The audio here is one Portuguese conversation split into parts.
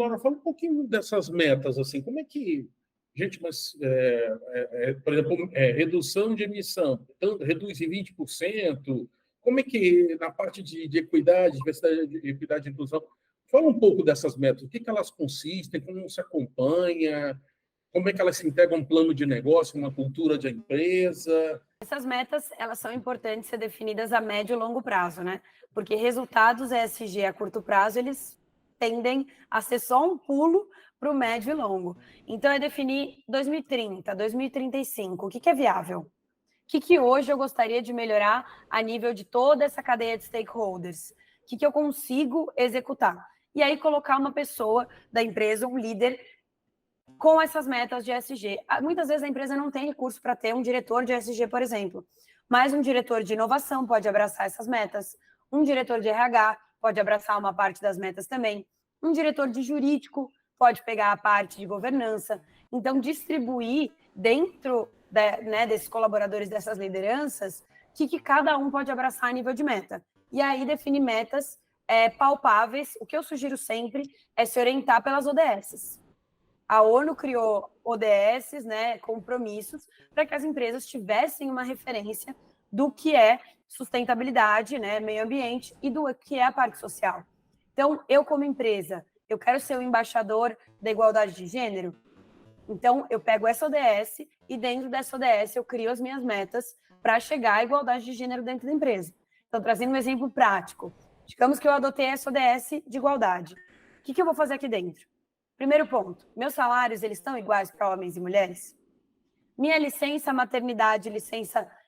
Laura, fala um pouquinho dessas metas, assim, como é que, gente, mas, por exemplo, redução de emissão, então, reduz em 20%, como é que, na parte de equidade, diversidade, equidade e inclusão, fala um pouco dessas metas, o que que elas consistem, como se acompanha, como é que elas se integram a um plano de negócio, uma cultura de empresa? Essas metas, elas são importantes ser definidas a médio e longo prazo, né? Porque resultados ESG a curto prazo, eles tendem a ser só um pulo para o médio e longo. Então, é definir 2030, 2035, o que que é viável? O que que hoje eu gostaria de melhorar a nível de toda essa cadeia de stakeholders? O que que eu consigo executar? E aí, colocar uma pessoa da empresa, um líder, com essas metas de ESG. Muitas vezes a empresa não tem recurso para ter um diretor de ESG, por exemplo, mas um diretor de inovação pode abraçar essas metas, um diretor de RH pode abraçar uma parte das metas também, um diretor de jurídico pode pegar a parte de governança. Então, distribuir dentro desses colaboradores, dessas lideranças, o que cada um pode abraçar a nível de meta. E aí, definir metas palpáveis. O que eu sugiro sempre é se orientar pelas ODSs. A ONU criou ODS, né, compromissos, para que as empresas tivessem uma referência do que é sustentabilidade, né, meio ambiente, e do que é a parte social. Então, eu como empresa, eu quero ser o embaixador da igualdade de gênero, então eu pego essa ODS e dentro dessa ODS eu crio as minhas metas para chegar à igualdade de gênero dentro da empresa. Então, trazendo um exemplo prático, digamos que eu adotei essa ODS de igualdade. O que eu vou fazer aqui dentro? Primeiro ponto, meus salários, eles estão iguais para homens e mulheres? Minha licença maternidade,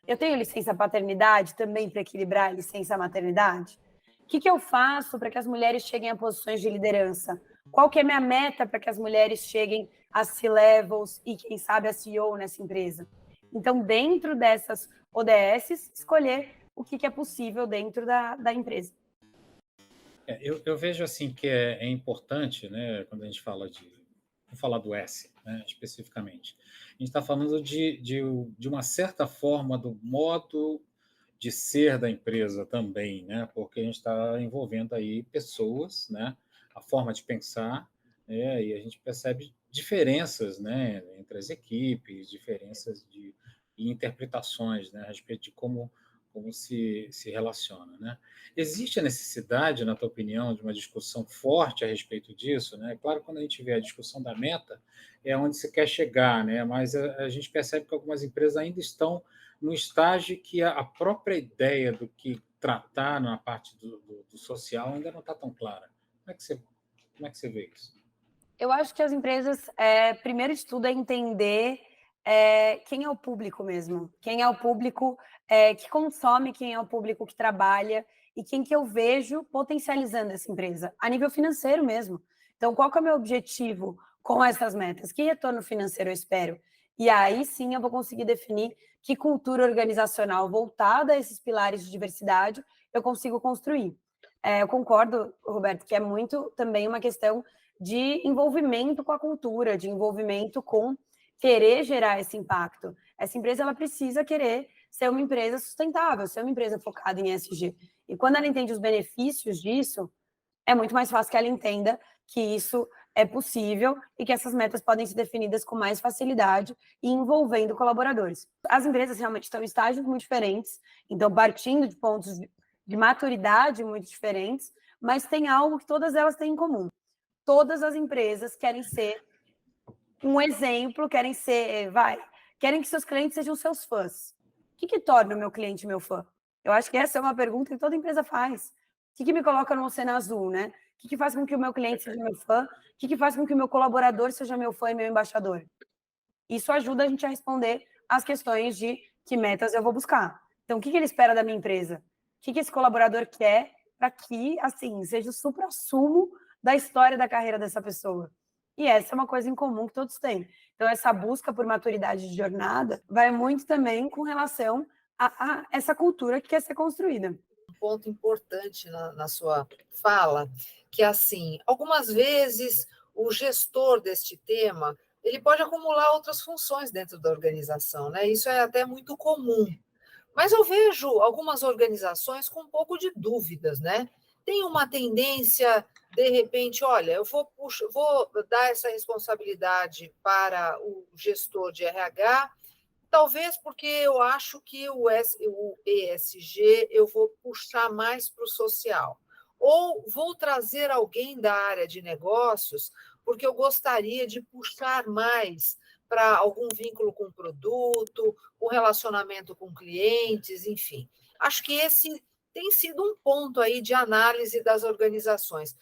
eu tenho licença paternidade também para equilibrar a licença maternidade? O que eu faço para que as mulheres cheguem a posições de liderança? Qual que é a minha meta para que as mulheres cheguem a C-levels e, quem sabe, a CEO nessa empresa? Então, dentro dessas ODSs, escolher o que é possível dentro da empresa. Eu vejo assim que é importante, né, quando a gente fala vou falar do S, né, especificamente. A gente está falando de uma certa forma do modo de ser da empresa também, né, porque a gente está envolvendo aí pessoas, né, a forma de pensar, né, e a gente percebe diferenças, né, entre as equipes, diferenças e interpretações, né, a respeito de como se relaciona, né? Existe a necessidade, na tua opinião, de uma discussão forte a respeito disso, né? Claro, quando a gente vê a discussão da meta, é onde se quer chegar, né? Mas a gente percebe que algumas empresas ainda estão no estágio que a própria ideia do que tratar na parte do social ainda não está tão clara. Como é que você vê isso? Eu acho que as empresas, primeiro de tudo, é entender quem é o público mesmo, quem é o público que consome, quem é o público que trabalha e quem que eu vejo potencializando essa empresa, a nível financeiro mesmo. Então, qual que é o meu objetivo com essas metas? Que retorno financeiro eu espero? E aí sim eu vou conseguir definir que cultura organizacional voltada a esses pilares de diversidade eu consigo construir. Eu concordo, Roberto, que é muito também uma questão de envolvimento com a cultura, de envolvimento com querer gerar esse impacto. Essa empresa ela precisa querer ser uma empresa sustentável, ser uma empresa focada em ESG. E quando ela entende os benefícios disso, é muito mais fácil que ela entenda que isso é possível e que essas metas podem ser definidas com mais facilidade e envolvendo colaboradores. As empresas realmente estão em estágios muito diferentes, então partindo de pontos de maturidade muito diferentes, mas tem algo que todas elas têm em comum. Todas as empresas querem ser um exemplo, querem que seus clientes sejam seus fãs. O que torna o meu cliente meu fã? Eu acho que essa é uma pergunta que toda empresa faz. O que me coloca no oceano azul, né? O que faz com que o meu cliente seja meu fã? O que faz com que o meu colaborador seja meu fã e meu embaixador? Isso ajuda a gente a responder às questões de que metas eu vou buscar. Então, o que ele espera da minha empresa? O que esse colaborador quer para que, assim, seja o supra-sumo da história da carreira dessa pessoa? E essa é uma coisa em comum que todos têm. Então, essa busca por maturidade de jornada vai muito também com relação a essa cultura que quer ser construída. Um ponto importante na sua fala, que assim, algumas vezes o gestor deste tema, ele pode acumular outras funções dentro da organização, né? Isso é até muito comum. Mas eu vejo algumas organizações com um pouco de dúvidas, né? tem uma tendência, de repente, olha, eu vou dar essa responsabilidade para o gestor de RH, talvez porque eu acho que o ESG eu vou puxar mais para o social. Ou vou trazer alguém da área de negócios, porque eu gostaria de puxar mais para algum vínculo com o produto, um relacionamento com clientes, enfim. Acho que esse tem sido um ponto aí de análise das organizações.